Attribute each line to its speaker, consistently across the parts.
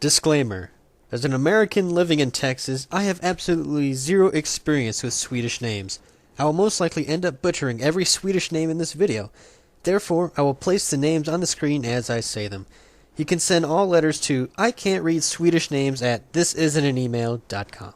Speaker 1: Disclaimer. As an American living in Texas, I have absolutely zero experience with Swedish names. I will most likely end up butchering every Swedish name in this video. Therefore, I will place the names on the screen as I say them. You can send all letters to ICan'tReadSwedishNames at thisisantanemail.com.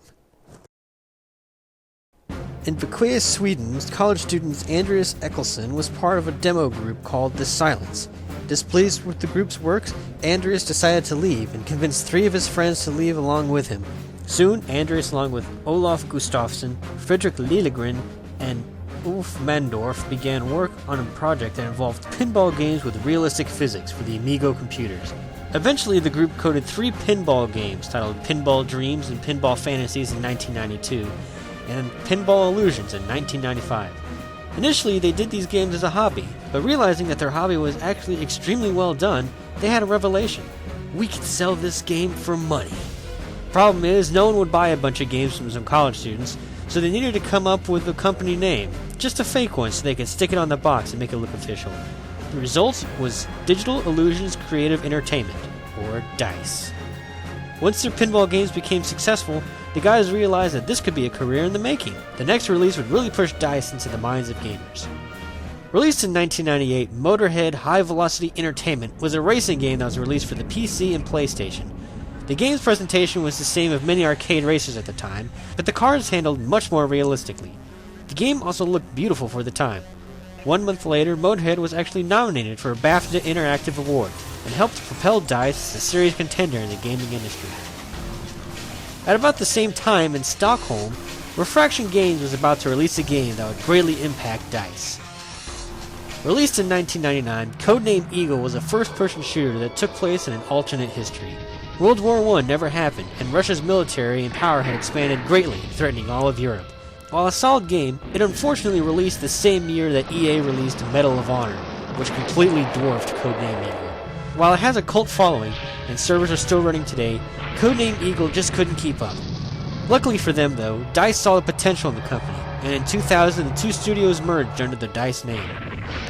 Speaker 1: In Växjö, Sweden, college student Andreas Ekkelson was part of a demo group called The Silence. Displeased with the group's work, Andreas decided to leave and convinced 3 of his friends to leave along with him. Soon, Andreas, along with Olaf Gustafsson, Fredrik Liljegren, and Ulf Mandorf, began work on a project that involved pinball games with realistic physics for the Amigo computers. Eventually, the group coded 3 pinball games titled Pinball Dreams and Pinball Fantasies in 1992, and Pinball Illusions in 1995. Initially, they did these games as a hobby, but realizing that their hobby was actually extremely well done, they had a revelation. We could sell this game for money. Problem is, no one would buy a bunch of games from some college students, so they needed to come up with a company name, just a fake one so they could stick it on the box and make it look official. The result was Digital Illusions Creative Entertainment, or DICE. Once their pinball games became successful, the guys realized that this could be a career in the making. The next release would really push DICE into the minds of gamers. Released in 1998, Motorhead High Velocity Entertainment was a racing game that was released for the PC and PlayStation. The game's presentation was the same of many arcade racers at the time, but the cars handled much more realistically. The game also looked beautiful for the time. 1 month later, Motorhead was actually nominated for a BAFTA Interactive Award, and helped propel DICE as a serious contender in the gaming industry. At about the same time, in Stockholm, Refraction Games was about to release a game that would greatly impact DICE. Released in 1999, CODENAME Eagle was a first-person shooter that took place in an alternate history. World War I never happened, and Russia's military and power had expanded greatly, threatening all of Europe. While a solid game, it unfortunately released the same year that EA released Medal of Honor, which completely dwarfed CODENAME Eagle. While it has a cult following, and servers are still running today, CODENAME Eagle just couldn't keep up. Luckily for them, though, DICE saw the potential in the company, and in 2000 the 2 studios merged under the DICE name.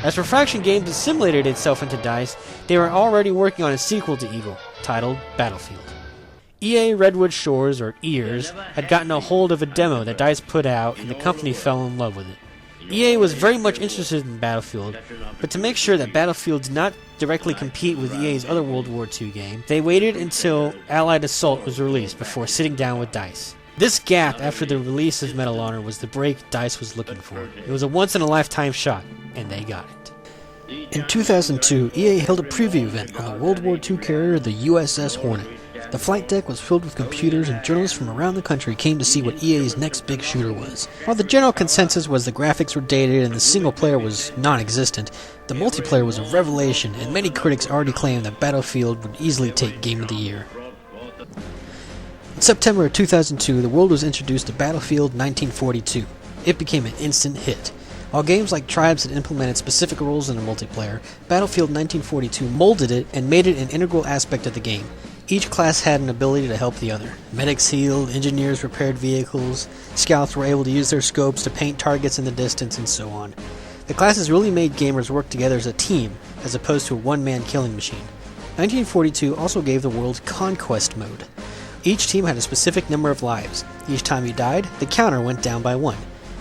Speaker 1: As Refraction Games assimilated itself into DICE, they were already working on a sequel to Eagle, titled Battlefield. EA Redwood Shores, or EARS, had gotten a hold of a demo that DICE put out, and the company fell in love with it. EA was very much interested in Battlefield, but to make sure that Battlefield did not directly compete with EA's other World War II game, they waited until Allied Assault was released before sitting down with DICE. This gap after the release of Medal of Honor was the break DICE was looking for. It was a once-in-a-lifetime shot, and they got it. In 2002, EA held a preview event on the World War II carrier the USS Hornet. The flight deck was filled with computers, and journalists from around the country came to see what EA's next big shooter was. While the general consensus was the graphics were dated and the single player was non-existent, the multiplayer was a revelation, and many critics already claimed that Battlefield would easily take Game of the Year. In September of 2002, the world was introduced to Battlefield 1942. It became an instant hit. While games like Tribes had implemented specific rules in the multiplayer, Battlefield 1942 molded it and made it an integral aspect of the game. Each class had an ability to help the other. Medics healed, engineers repaired vehicles, scouts were able to use their scopes to paint targets in the distance, and so on. The classes really made gamers work together as a team, as opposed to a one-man killing machine. 1942 also gave the world Conquest mode. Each team had a specific number of lives. Each time you died, the counter went down by 1.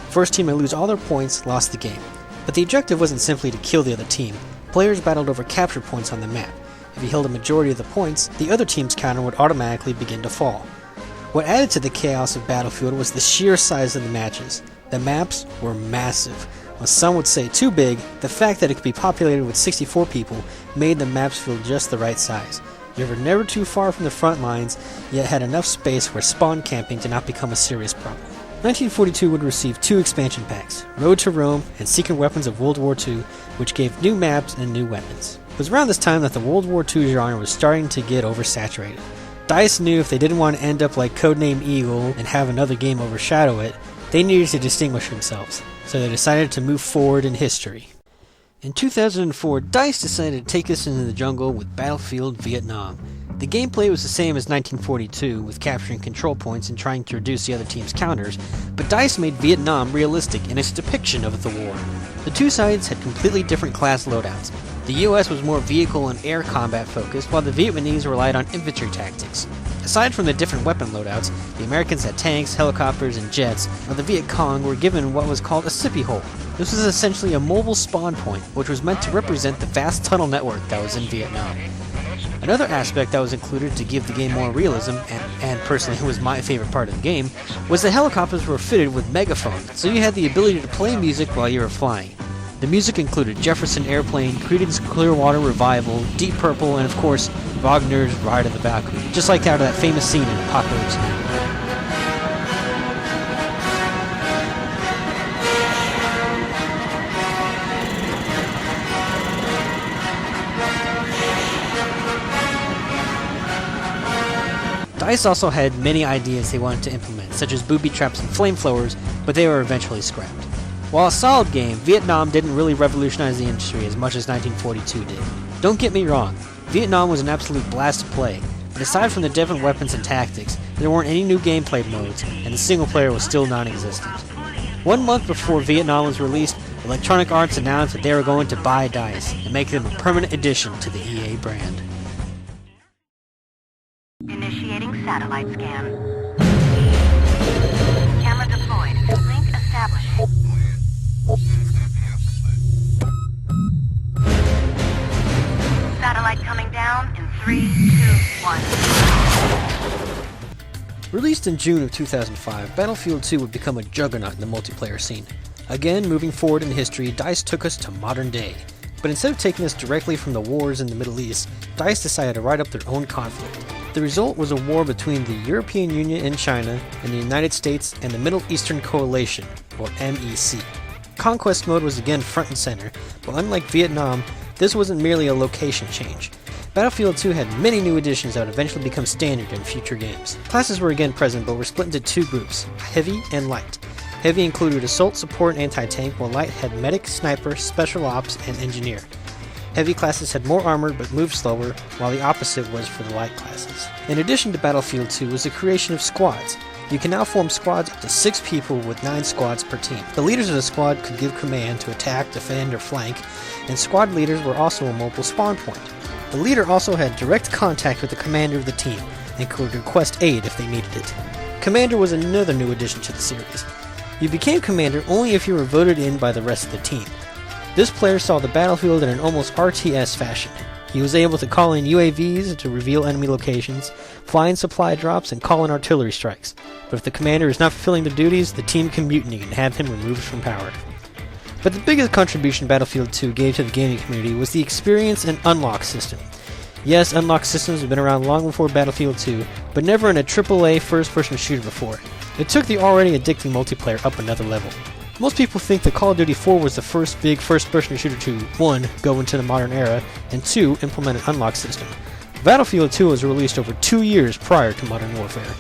Speaker 1: First team to lose all their points lost the game. But the objective wasn't simply to kill the other team. Players battled over capture points on the map. If you held a majority of the points, the other team's counter would automatically begin to fall. What added to the chaos of Battlefield was the sheer size of the matches. The maps were massive. While some would say too big, the fact that it could be populated with 64 people made the maps feel just the right size. You were never too far from the front lines, yet had enough space where spawn camping did not become a serious problem. 1942 would receive 2 expansion packs, Road to Rome and Secret Weapons of World War II, which gave new maps and new weapons. It was around this time that the World War II genre was starting to get oversaturated. DICE knew if they didn't want to end up like CODENAME Eagle and have another game overshadow it, they needed to distinguish themselves, so they decided to move forward in history. In 2004, DICE decided to take us into the jungle with Battlefield Vietnam. The gameplay was the same as 1942, with capturing control points and trying to reduce the other team's counters, but DICE made Vietnam realistic in its depiction of the war. The two sides had completely different class loadouts. The US was more vehicle and air combat focused, while the Vietnamese relied on infantry tactics. Aside from the different weapon loadouts, the Americans had tanks, helicopters, and jets, while the Viet Cong were given what was called a sippy hole. This was essentially a mobile spawn point, which was meant to represent the vast tunnel network that was in Vietnam. Another aspect that was included to give the game more realism, and personally was my favorite part of the game, was that helicopters were fitted with megaphones, so you had the ability to play music while you were flying. The music included Jefferson Airplane, Creedence Clearwater Revival, Deep Purple, and of course, Wagner's Ride of the Valkyrie, just like out of that famous scene in Apocalypse Now. DICE also had many ideas they wanted to implement, such as booby traps and flamethrowers, but they were eventually scrapped. While a solid game, Vietnam didn't really revolutionize the industry as much as 1942 did. Don't get me wrong, Vietnam was an absolute blast to play, but aside from the different weapons and tactics, there weren't any new gameplay modes, and the single player was still non-existent. 1 month before Vietnam was released, Electronic Arts announced that they were going to buy DICE and make them a permanent addition to the EA brand.
Speaker 2: Initiating satellite scan. Camera deployed. Link established. Satellite coming down in 3, 2, 1.
Speaker 1: Released in June of 2005, Battlefield 2 would become a juggernaut in the multiplayer scene. Again, moving forward in history, DICE took us to modern day. But instead of taking us directly from the wars in the Middle East, DICE decided to write up their own conflict. The result was a war between the European Union and China, and the United States and the Middle Eastern Coalition, or MEC. Conquest mode was again front and center, but unlike Vietnam, this wasn't merely a location change. Battlefield 2 had many new additions that would eventually become standard in future games. Classes were again present, but were split into two groups, Heavy and Light. Heavy included Assault, Support, and Anti-Tank, while Light had Medic, Sniper, Special Ops, and Engineer. Heavy classes had more armor but moved slower, while the opposite was for the light classes. In addition to Battlefield 2 was the creation of squads. You can now form squads up to 6 people with 9 squads per team. The leaders of the squad could give command to attack, defend, or flank, and squad leaders were also a mobile spawn point. The leader also had direct contact with the commander of the team, and could request aid if they needed it. Commander was another new addition to the series. You became commander only if you were voted in by the rest of the team. This player saw the battlefield in an almost RTS fashion. He was able to call in UAVs to reveal enemy locations, fly in supply drops, and call in artillery strikes. But if the commander is not fulfilling their duties, the team can mutiny and have him removed from power. But the biggest contribution Battlefield 2 gave to the gaming community was the experience and unlock system. Yes, unlock systems have been around long before Battlefield 2, but never in a AAA first-person shooter before. It took the already addicting multiplayer up another level. Most people think that Call of Duty 4 was the first big first-person shooter to 1. Go into the modern era, and 2. Implement an unlock system. Battlefield 2 was released over 2 years prior to Modern Warfare.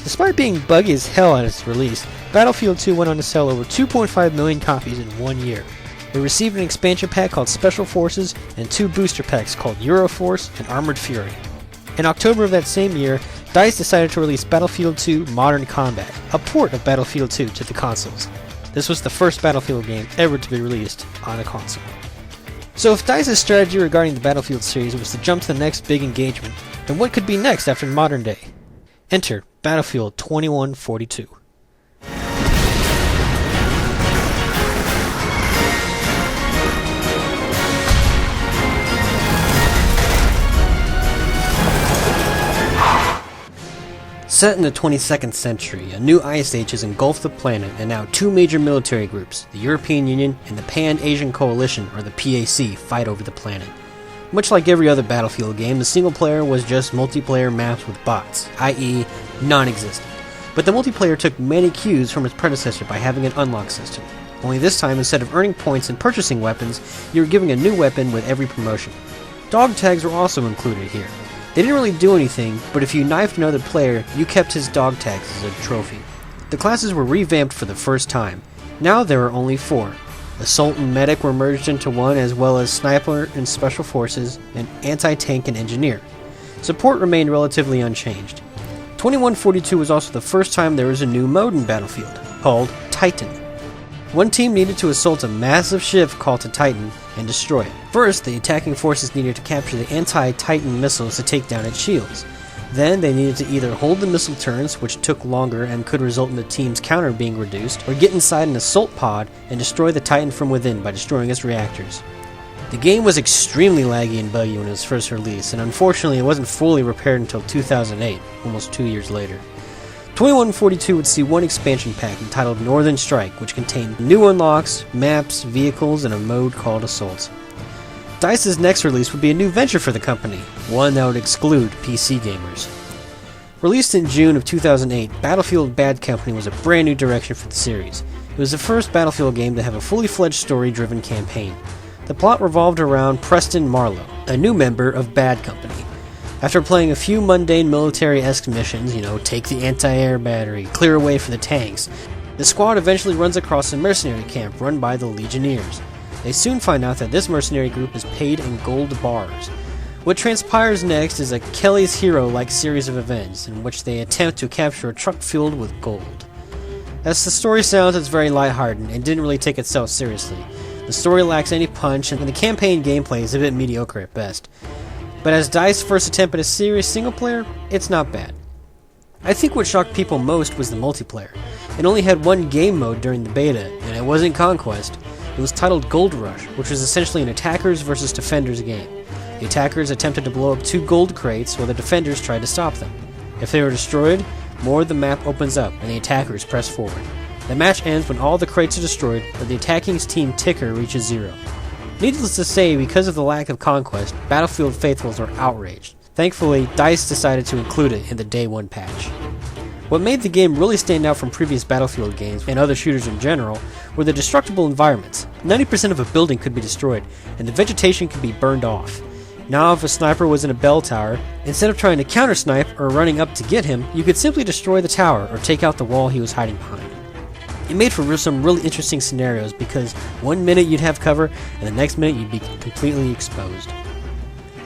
Speaker 1: Despite being buggy as hell at its release, Battlefield 2 went on to sell over 2.5 million copies in 1 year. It received an expansion pack called Special Forces and 2 booster packs called Euroforce and Armored Fury. In October of that same year, DICE decided to release Battlefield 2 Modern Combat, a port of Battlefield 2 to the consoles. This was the first Battlefield game ever to be released on a console. So if DICE's strategy regarding the Battlefield series was to jump to the next big engagement, then what could be next after modern day? Enter Battlefield 2142. Set in the 22nd century, a new ice age has engulfed the planet, and now 2 major military groups, the European Union and the Pan-Asian Coalition, or the PAC, fight over the planet. Much like every other Battlefield game, the single player was just multiplayer maps with bots, i.e. non-existent. But the multiplayer took many cues from its predecessor by having an unlock system. Only this time, instead of earning points and purchasing weapons, you were giving a new weapon with every promotion. Dog tags were also included here. They didn't really do anything, but if you knifed another player, you kept his dog tags as a trophy. The classes were revamped for the first time. Now there are only 4. Assault and Medic were merged into one, as well as Sniper and Special Forces, and Anti-Tank and Engineer. Support remained relatively unchanged. 2142 was also the first time there was a new mode in Battlefield, called Titan. One team needed to assault a massive ship called the Titan and destroy it. First, the attacking forces needed to capture the anti-Titan missiles to take down its shields. Then, they needed to either hold the missile turrets, which took longer and could result in the team's counter being reduced, or get inside an assault pod and destroy the Titan from within by destroying its reactors. The game was extremely laggy and buggy when it was first released, and unfortunately it wasn't fully repaired until 2008, almost 2 years later. 2142 would see one expansion pack entitled Northern Strike, which contained new unlocks, maps, vehicles, and a mode called Assault. DICE's next release would be a new venture for the company, one that would exclude PC gamers. Released in June of 2008, Battlefield Bad Company was a brand new direction for the series. It was the first Battlefield game to have a fully fledged story-driven campaign. The plot revolved around Preston Marlowe, a new member of Bad Company. After playing a few mundane military-esque missions, take the anti-air battery, clear a way for the tanks, the squad eventually runs across a mercenary camp run by the Legionnaires. They soon find out that this mercenary group is paid in gold bars. What transpires next is a Kelly's Hero-like series of events in which they attempt to capture a truck filled with gold. As the story sounds, it's very lighthearted and didn't really take itself seriously. The story lacks any punch, and the campaign gameplay is a bit mediocre at best. But as DICE's first attempt at a serious single-player, it's not bad. I think what shocked people most was the multiplayer. It only had one game mode during the beta, and it wasn't Conquest. It was titled Gold Rush, which was essentially an attackers versus defenders game. The attackers attempted to blow up 2 gold crates while the defenders tried to stop them. If they were destroyed, more of the map opens up and the attackers press forward. The match ends when all the crates are destroyed or the attacking team ticker reaches 0. Needless to say, because of the lack of Conquest, Battlefield faithfuls are outraged. Thankfully, DICE decided to include it in the Day 1 patch. What made the game really stand out from previous Battlefield games, and other shooters in general, were the destructible environments. 90% of a building could be destroyed, and the vegetation could be burned off. Now if a sniper was in a bell tower, instead of trying to counter-snipe or running up to get him, you could simply destroy the tower or take out the wall he was hiding behind. It made for some really interesting scenarios because one minute you'd have cover and the next minute you'd be completely exposed.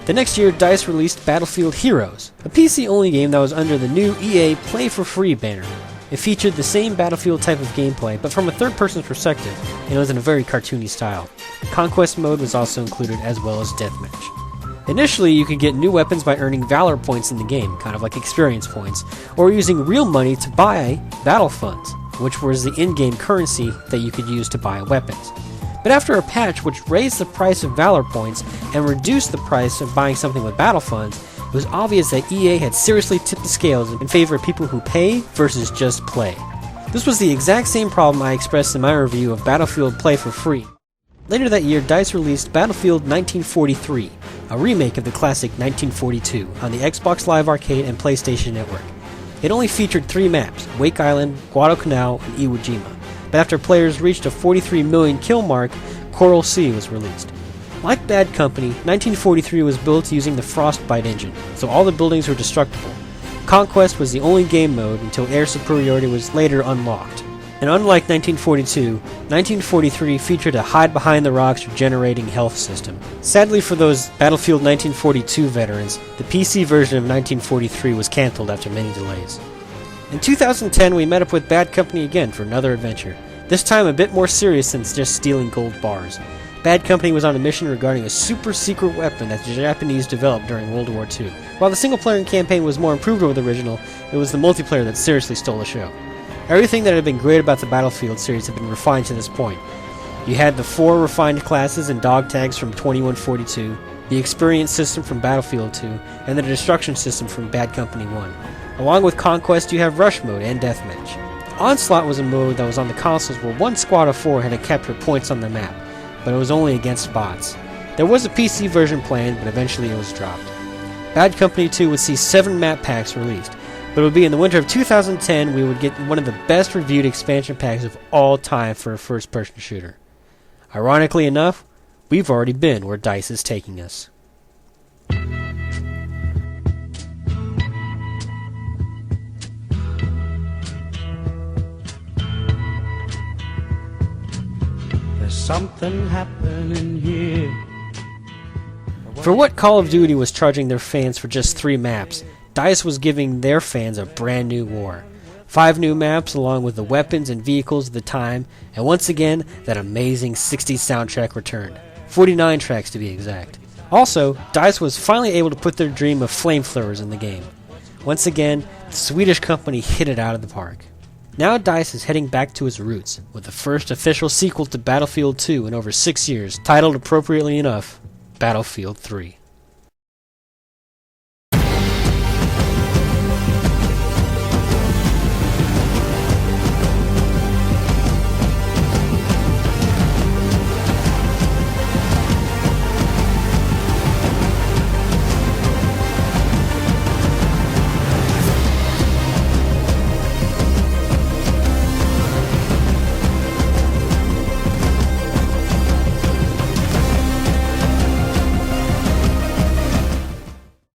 Speaker 1: The next year, DICE released Battlefield Heroes, a PC-only game that was under the new EA Play for Free banner. It featured the same Battlefield type of gameplay, but from a third-person perspective, and it was in a very cartoony style. Conquest mode was also included, as well as Deathmatch. Initially, you could get new weapons by earning Valor points in the game, kind of like experience points, or using real money to buy Battle Funds, which was the in-game currency that you could use to buy weapons. But after a patch which raised the price of Valor points and reduced the price of buying something with Battle Funds, it was obvious that EA had seriously tipped the scales in favor of people who pay versus just play. This was the exact same problem I expressed in my review of Battlefield Play for Free. Later that year, DICE released Battlefield 1943, a remake of the classic 1942, on the Xbox Live Arcade and PlayStation Network. It only featured 3 maps, Wake Island, Guadalcanal, and Iwo Jima, but after players reached a 43 million kill mark, Coral Sea was released. Like Bad Company, 1943 was built using the Frostbite engine, so all the buildings were destructible. Conquest was the only game mode until air superiority was later unlocked. And unlike 1942, 1943 featured a hide-behind-the-rocks regenerating health system. Sadly for those Battlefield 1942 veterans, the PC version of 1943 was cancelled after many delays. In 2010, we met up with Bad Company again for another adventure, this time a bit more serious than just stealing gold bars. Bad Company was on a mission regarding a super-secret weapon that the Japanese developed during World War II. While the single-player campaign was more improved over the original, it was the multiplayer that seriously stole the show. Everything that had been great about the Battlefield series had been refined to this point. You had the 4 refined classes and dog tags from 2142, the experience system from Battlefield 2, and the destruction system from Bad Company 1. Along with Conquest, you have Rush Mode and Deathmatch. Onslaught was a mode that was on the consoles where one squad of 4 had to capture points on the map, but it was only against bots. There was a PC version planned, but eventually it was dropped. Bad Company 2 would see 7 map packs released, but it would be in the winter of 2010 we would get one of the best reviewed expansion packs of all time for a first-person shooter. Ironically enough, we've already been where DICE is taking us.
Speaker 3: There's something happening here.
Speaker 1: For what Call of Duty was charging their fans for just 3 maps, DICE was giving their fans a brand new war. 5 new maps along with the weapons and vehicles of the time, and once again, that amazing 60s soundtrack returned. 49 tracks to be exact. Also, DICE was finally able to put their dream of flamethrowers in the game. Once again, the Swedish company hit it out of the park. Now DICE is heading back to its roots, with the first official sequel to Battlefield 2 in over 6 years, titled appropriately enough, Battlefield 3.